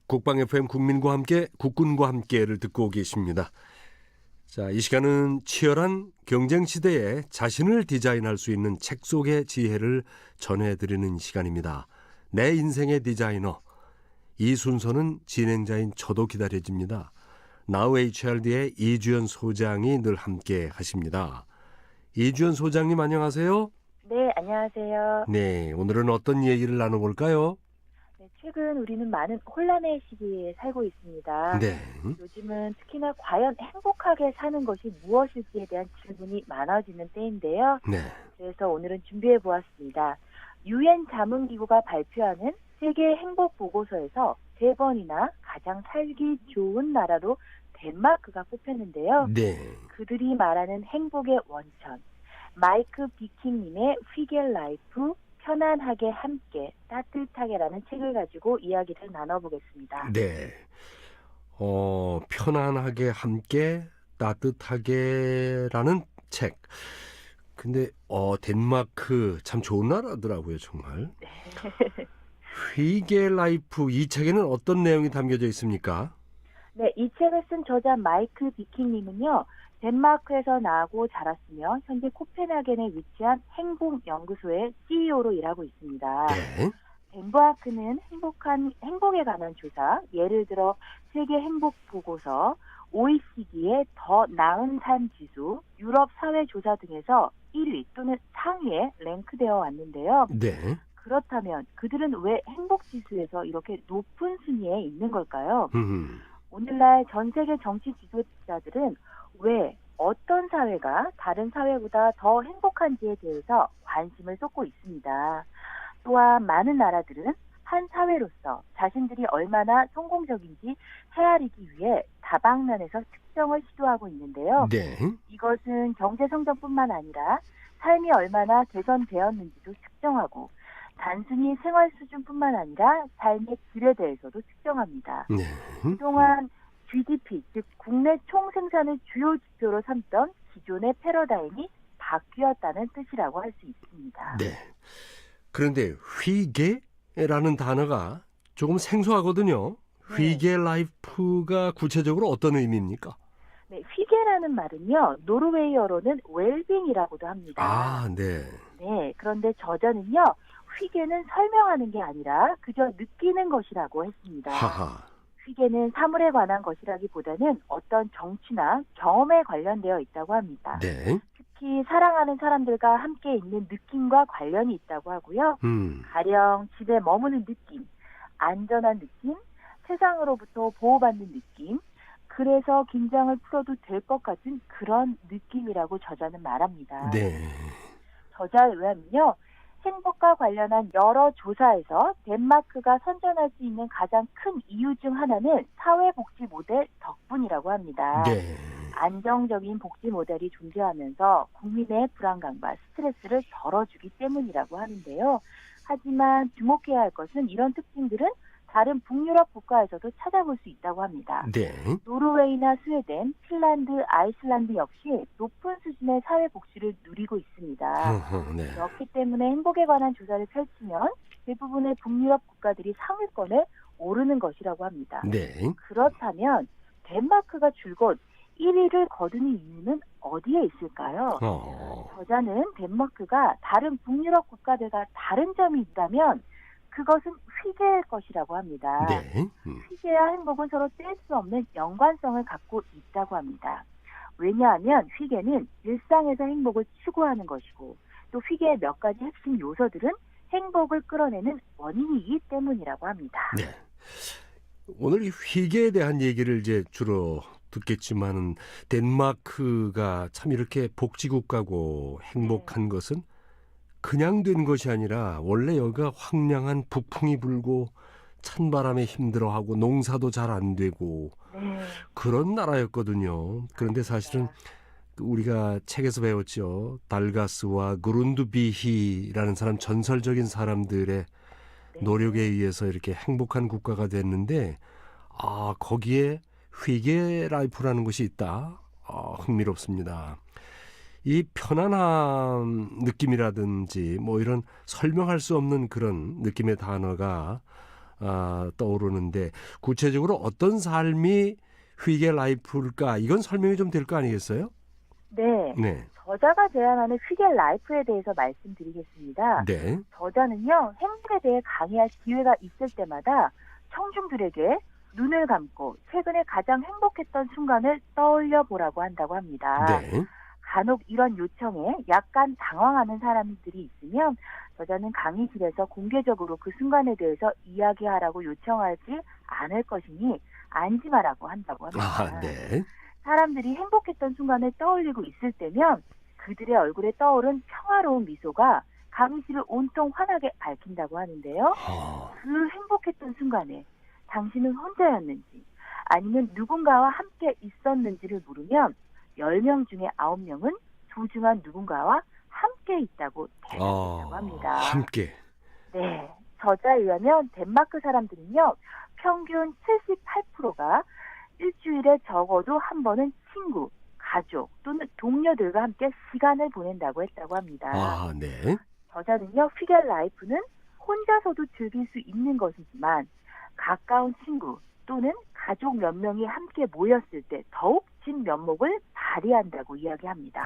국방 FM 국민과 함께 국군과 함께를 듣고 계십니다. 자, 이 시간은 치열한 경쟁 시대에 자신을 디자인할 수 있는 책 속의 지혜를 전해드리는 시간입니다. 내 인생의 디자이너. 이 순서는 진행자인 저도 기다려집니다. Now HRD의 이주연 소장이 늘 함께 하십니다. 이주연 소장님 안녕하세요. 네, 안녕하세요. 네, 오늘은 어떤 얘기를 나눠볼까요? 네, 최근 우리는 많은 혼란의 시기에 살고 있습니다. 네. 요즘은 특히나 과연 행복하게 사는 것이 무엇일지에 대한 질문이 많아지는 때인데요. 네. 그래서 오늘은 준비해 보았습니다. 유엔 자문기구가 발표하는 세계 행복 보고서에서 3번이나 가장 살기 좋은 나라로 덴마크가 뽑혔는데요. 네. 그들이 말하는 행복의 원천, 마이크 비킹님의 휘겔 라이프, 편안하게 함께 따뜻하게라는 책을 가지고 이야기를 나눠보겠습니다. 네. 편안하게 함께 따뜻하게라는 책. 근데 덴마크 참 좋은 나라더라고요, 정말. 휘게 라이프 이 책에는 어떤 내용이 담겨져 있습니까? 네, 이 책을 쓴 저자 마이크 비킹님은요, 덴마크에서 나고 자랐으며 현재 코펜하겐에 위치한 행복연구소의 CEO로 일하고 있습니다. 네. 덴마크는 행복에 관한 조사, 예를 들어 세계 행복 보고서, OECD의 더 나은 삶 지수, 유럽 사회 조사 등에서 1위 또는 상위에 랭크되어 왔는데요. 네. 그렇다면 그들은 왜 행복 지수에서 이렇게 높은 순위에 있는 걸까요? 오늘날 전 세계 정치 지도자들은 왜 어떤 사회가 다른 사회보다 더 행복한지에 대해서 관심을 쏟고 있습니다. 또한 많은 나라들은 한 사회로서 자신들이 얼마나 성공적인지 헤아리기 위해 다방면에서 측정을 시도하고 있는데요. 네. 이것은 경제 성장뿐만 아니라 삶이 얼마나 개선되었는지도 측정하고 단순히 생활 수준뿐만 아니라 삶의 질에 대해서도 측정합니다. 네. 그동안 GDP, 즉 국내 총생산을 주요 지표로 삼던 기존의 패러다임이 바뀌었다는 뜻이라고 할 수 있습니다. 네. 그런데 휘게라는 단어가 조금 생소하거든요. 휘게 라이프가 구체적으로 어떤 의미입니까? 네, 휘게라는 말은요, 노르웨이어로는 웰빙이라고도 합니다. 아, 네. 네, 그런데 저자는요, 휘게는 설명하는 게 아니라 그저 느끼는 것이라고 했습니다. 하하. 휘게는 사물에 관한 것이라기보다는 어떤 정취나 경험에 관련되어 있다고 합니다. 네. 특히 사랑하는 사람들과 함께 있는 느낌과 관련이 있다고 하고요. 가령 집에 머무는 느낌, 안전한 느낌, 세상으로부터 보호받는 느낌, 그래서 긴장을 풀어도 될 것 같은 그런 느낌이라고 저자는 말합니다. 네. 저자에 의하면요, 행복과 관련한 여러 조사에서 덴마크가 선전할 수 있는 가장 큰 이유 중 하나는 사회복지 모델 덕분이라고 합니다. 네. 안정적인 복지 모델이 존재하면서 국민의 불안감과 스트레스를 덜어주기 때문이라고 하는데요. 하지만 주목해야 할 것은 이런 특징들은 다른 북유럽 국가에서도 찾아볼 수 있다고 합니다. 네. 노르웨이나 스웨덴, 핀란드, 아이슬란드 역시 높은 수준의 사회복지를 누리고 있습니다. 네. 그렇기 때문에 행복에 관한 조사를 펼치면 대부분의 북유럽 국가들이 상위권에 오르는 것이라고 합니다. 네. 그렇다면 덴마크가 줄곧 1위를 거두는 이유는 어디에 있을까요? 저자는 덴마크가 다른 북유럽 국가들과 다른 점이 있다면 그것은 휘게일 것이라고 합니다. 네. 휘게와 행복은 서로 뗄 수 없는 연관성을 갖고 있다고 합니다. 왜냐하면 휘게는 일상에서 행복을 추구하는 것이고 또 휘게의 몇 가지 핵심 요소들은 행복을 끌어내는 원인이기 때문이라고 합니다. 네. 오늘 이 휘게에 대한 얘기를 이제 주로 듣겠지만은 덴마크가 참 이렇게 복지국가고 행복한 것은 그냥 된 것이 아니라 원래 여기가 황량한 북풍이 불고 찬바람에 힘들어하고 농사도 잘 안 되고 그런 나라였거든요. 그런데 사실은 우리가 책에서 배웠죠. 달가스와 그룬드비히라는 사람, 전설적인 사람들의 노력에 의해서 이렇게 행복한 국가가 됐는데 거기에 휘게 라이프라는 것이 있다. 흥미롭습니다. 이 편안한 느낌이라든지 뭐 이런 설명할 수 없는 그런 느낌의 단어가 떠오르는데 구체적으로 어떤 삶이 휘게 라이프일까? 이건 설명이 좀 될 거 아니겠어요? 네. 네. 저자가 제안하는 휘게 라이프에 대해서 말씀드리겠습니다. 네. 저자는요, 행복에 대해 강의할 기회가 있을 때마다 청중들에게 눈을 감고 최근에 가장 행복했던 순간을 떠올려 보라고 한다고 합니다. 네. 간혹 이런 요청에 약간 당황하는 사람들이 있으면 저자는 강의실에서 공개적으로 그 순간에 대해서 이야기하라고 요청하지 않을 것이니 안심하라고 한다고 합니다. 네. 사람들이 행복했던 순간을 떠올리고 있을 때면 그들의 얼굴에 떠오른 평화로운 미소가 강의실을 온통 환하게 밝힌다고 하는데요. 그 행복했던 순간에 당신은 혼자였는지 아니면 누군가와 함께 있었는지를 물으면 10명 중에 9명은 소중한 누군가와 함께 있다고 대답했다고 합니다. 함께. 네. 저자에 의하면 덴마크 사람들은요, 평균 78%가 일주일에 적어도 한 번은 친구, 가족 또는 동료들과 함께 시간을 보낸다고 했다고 합니다. 네. 저자는요, 휘게 라이프는 혼자서도 즐길 수 있는 것이지만 가까운 친구 또는 가족 몇 명이 함께 모였을 때 더욱 진 면목을 발휘한다고 이야기합니다.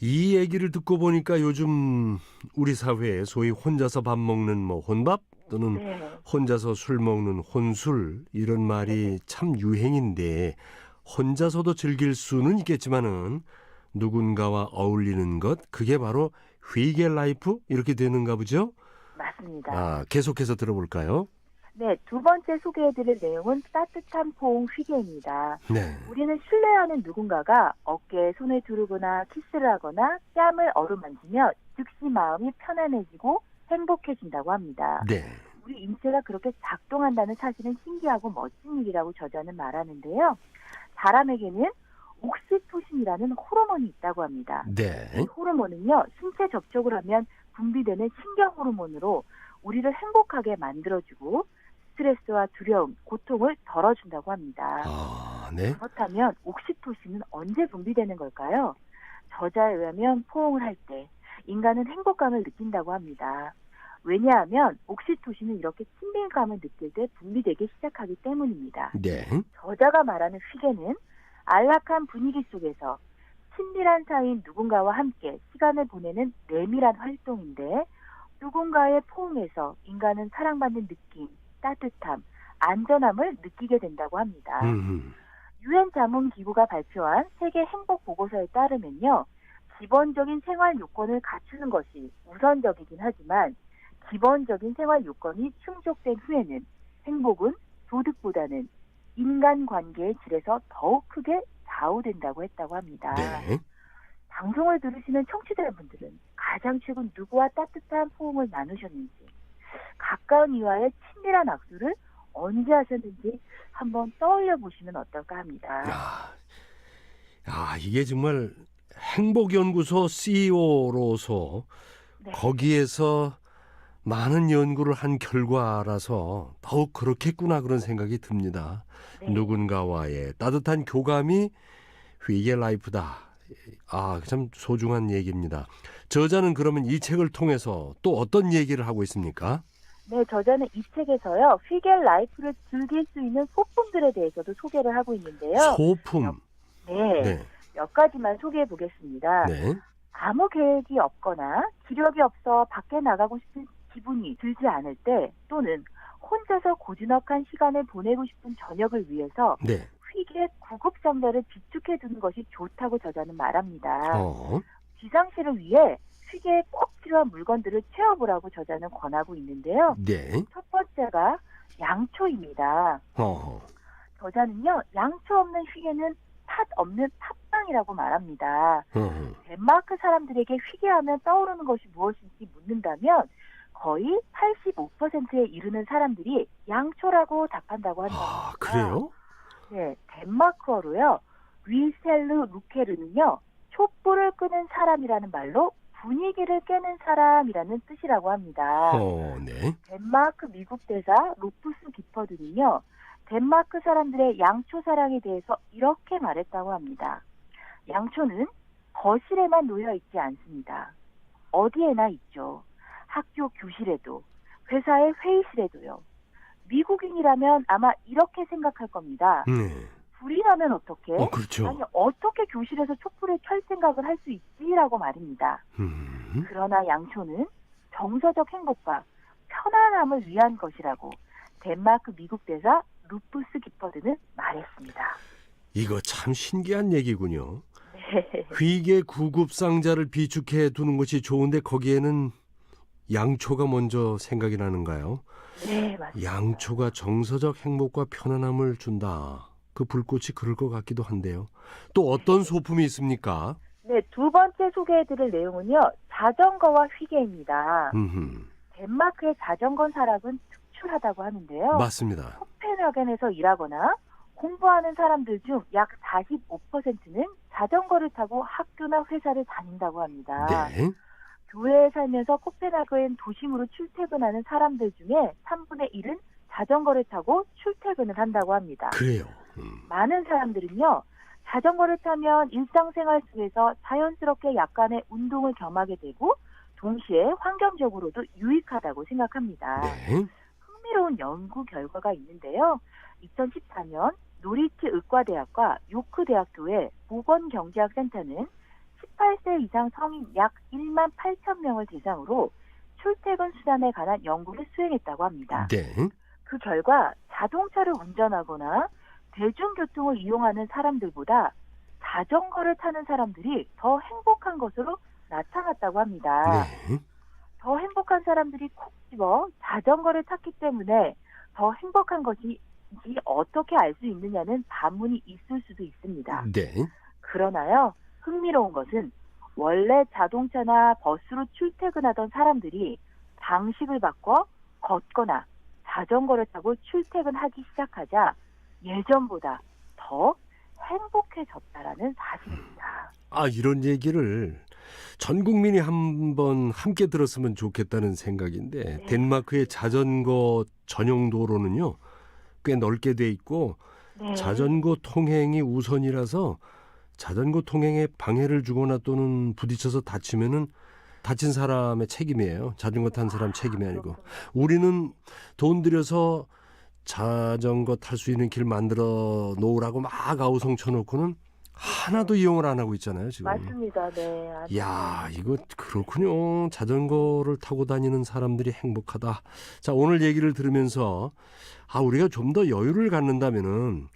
이 얘기를 듣고 보니까 요즘 우리 사회에 소위 혼자서 밥 먹는 혼밥 또는 네. 혼자서 술 먹는 혼술 이런 말이 참 유행인데 혼자서도 즐길 수는 있겠지만은 누군가와 어울리는 것 그게 바로 휘게 라이프 이렇게 되는가 보죠? 맞습니다. 계속해서 들어볼까요? 네, 두 번째 소개해드릴 내용은 따뜻한 포옹 휘게입니다. 네. 우리는 신뢰하는 누군가가 어깨에 손을 두르거나 키스를 하거나 뺨을 어루만지며 즉시 마음이 편안해지고 행복해진다고 합니다. 네. 우리 인체가 그렇게 작동한다는 사실은 신기하고 멋진 일이라고 저자는 말하는데요. 사람에게는 옥시토신이라는 호르몬이 있다고 합니다. 네. 이 호르몬은요, 신체 접촉을 하면 분비되는 신경 호르몬으로 우리를 행복하게 만들어주고 스트레스와 두려움, 고통을 덜어준다고 합니다. 네. 그렇다면 옥시토신은 언제 분비되는 걸까요? 저자에 의하면 포옹을 할 때 인간은 행복감을 느낀다고 합니다. 왜냐하면 옥시토신은 이렇게 친밀감을 느낄 때 분비되기 시작하기 때문입니다. 네. 저자가 말하는 휘게는 안락한 분위기 속에서 친밀한 사이인 누군가와 함께 시간을 보내는 내밀한 활동인데 누군가의 포옹에서 인간은 사랑받는 느낌, 따뜻함, 안전함을 느끼게 된다고 합니다. 유엔 자문기구가 발표한 세계 행복 보고서에 따르면요. 기본적인 생활 요건을 갖추는 것이 우선적이긴 하지만 기본적인 생활 요건이 충족된 후에는 행복은 소득보다는 인간관계의 질에서 더욱 크게 좌우된다고 했다고 합니다. 네. 방송을 들으시는 청취자분들은 가장 최근 누구와 따뜻한 포옹을 나누셨는지 가까운 이와의 친밀한 악수를 언제 하셨는지 한번 떠올려 보시면 어떨까 합니다. 이게 정말 행복연구소 CEO로서 네. 거기에서 많은 연구를 한 결과라서 더욱 그렇겠구나 그런 생각이 듭니다. 네. 누군가와의 따뜻한 교감이 휘게 라이프다. 참 소중한 얘기입니다. 저자는 그러면 이 책을 통해서 또 어떤 얘기를 하고 있습니까? 네, 저자는 이 책에서요. 휘게 라이프를 즐길 수 있는 소품들에 대해서도 소개를 하고 있는데요. 소품. 네. 몇 가지만 소개해 보겠습니다. 네. 아무 계획이 없거나 기력이 없어 밖에 나가고 싶은 기분이 들지 않을 때 또는 혼자서 고즈넉한 시간을 보내고 싶은 저녁을 위해서 네. 휘게 구급상자를 비축해 두는 것이 좋다고 저자는 말합니다. 어. 비상시를 위해 휘게에 꼭 필요한 물건들을 채워보라고 저자는 권하고 있는데요. 네. 첫 번째가 양초입니다. 저자는요, 양초 없는 휘게는 팥 없는 팥빵이라고 말합니다. 덴마크 사람들에게 휘게하면 떠오르는 것이 무엇인지 묻는다면 거의 85%에 이르는 사람들이 양초라고 답한다고 한답니다. 그래요? 네, 덴마크어로요. 위셀르 루케르는요. 촛불을 끄는 사람이라는 말로 분위기를 깨는 사람이라는 뜻이라고 합니다. 네. 덴마크 미국 대사 로프스 기퍼드는요. 덴마크 사람들의 양초 사랑에 대해서 이렇게 말했다고 합니다. 양초는 거실에만 놓여 있지 않습니다. 어디에나 있죠. 학교 교실에도, 회사의 회의실에도요. 미국인이라면 아마 이렇게 생각할 겁니다. 네. 불이 나면 어떻게? 그렇죠. 아니 어떻게 교실에서 촛불을 켤 생각을 할 수 있지라고 말입니다. 그러나 양초는 정서적 행복과 편안함을 위한 것이라고 덴마크 미국 대사 루푸스 기퍼드는 말했습니다. 이거 참 신기한 얘기군요. 네. 휘게 구급상자를 비축해 두는 것이 좋은데 거기에는 양초가 먼저 생각이 나는가요? 네, 맞습니다. 양초가 정서적 행복과 편안함을 준다. 그 불꽃이 그럴 것 같기도 한데요. 또 어떤 소품이 있습니까? 네, 두 번째 소개해드릴 내용은요. 자전거와 휘게입니다. 덴마크의 자전거 산업은 특출하다고 하는데요. 맞습니다. 코펜하겐에서 일하거나 공부하는 사람들 중 약 45%는 자전거를 타고 학교나 회사를 다닌다고 합니다. 네. 교외에 살면서 코펜하겐 도심으로 출퇴근하는 사람들 중에 3분의 1은 자전거를 타고 출퇴근을 한다고 합니다. 그래요. 많은 사람들은요. 자전거를 타면 일상생활 속에서 자연스럽게 약간의 운동을 겸하게 되고 동시에 환경적으로도 유익하다고 생각합니다. 네. 흥미로운 연구 결과가 있는데요. 2014년 노리츠 의과대학과 요크대학교의 보건경제학센터는 18세 이상 성인 약 1만 8천 명을 대상으로 출퇴근 수단에 관한 연구를 수행했다고 합니다. 네. 그 결과 자동차를 운전하거나 대중교통을 이용하는 사람들보다 자전거를 타는 사람들이 더 행복한 것으로 나타났다고 합니다. 네. 더 행복한 사람들이 콕 집어 자전거를 탔기 때문에 더 행복한 것인지 어떻게 알 수 있느냐는 반문이 있을 수도 있습니다. 네. 그러나요, 흥미로운 것은 원래 자동차나 버스로 출퇴근하던 사람들이 방식을 바꿔 걷거나 자전거를 타고 출퇴근하기 시작하자 예전보다 더 행복해졌다라는 사실입니다. 이런 얘기를 전 국민이 한번 함께 들었으면 좋겠다는 생각인데 네. 덴마크의 자전거 전용 도로는요. 꽤 넓게 돼 있고 네. 자전거 통행이 우선이라서 자전거 통행에 방해를 주거나 또는 부딪혀서 다치면은 다친 사람의 책임이에요. 자전거 탄 사람 책임이 아니고. 그렇군요. 우리는 돈 들여서 자전거 탈 수 있는 길 만들어 놓으라고 막 아우성 쳐놓고는 하나도 이용을 안 하고 있잖아요, 지금. 맞습니다. 네. 아주. 야, 이거 그렇군요. 자전거를 타고 다니는 사람들이 행복하다. 자, 오늘 얘기를 들으면서 우리가 좀 더 여유를 갖는다면은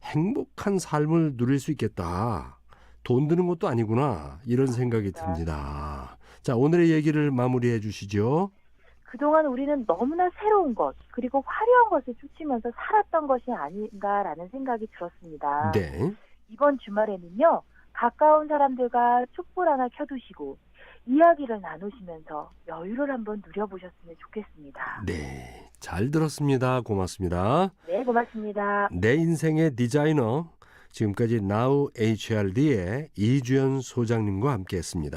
행복한 삶을 누릴 수 있겠다. 돈 드는 것도 아니구나. 이런 생각이 듭니다. 자, 오늘의 얘기를 마무리해 주시죠. 그동안 우리는 너무나 새로운 것, 그리고 화려한 것을 쫓으면서 살았던 것이 아닌가라는 생각이 들었습니다. 네. 이번 주말에는요, 가까운 사람들과 촛불 하나 켜두시고 이야기를 나누시면서 여유를 한번 누려보셨으면 좋겠습니다. 네. 잘 들었습니다. 고맙습니다. 네, 고맙습니다. 내 인생의 디자이너, 지금까지 Now HRD의 이주연 소장님과 함께했습니다.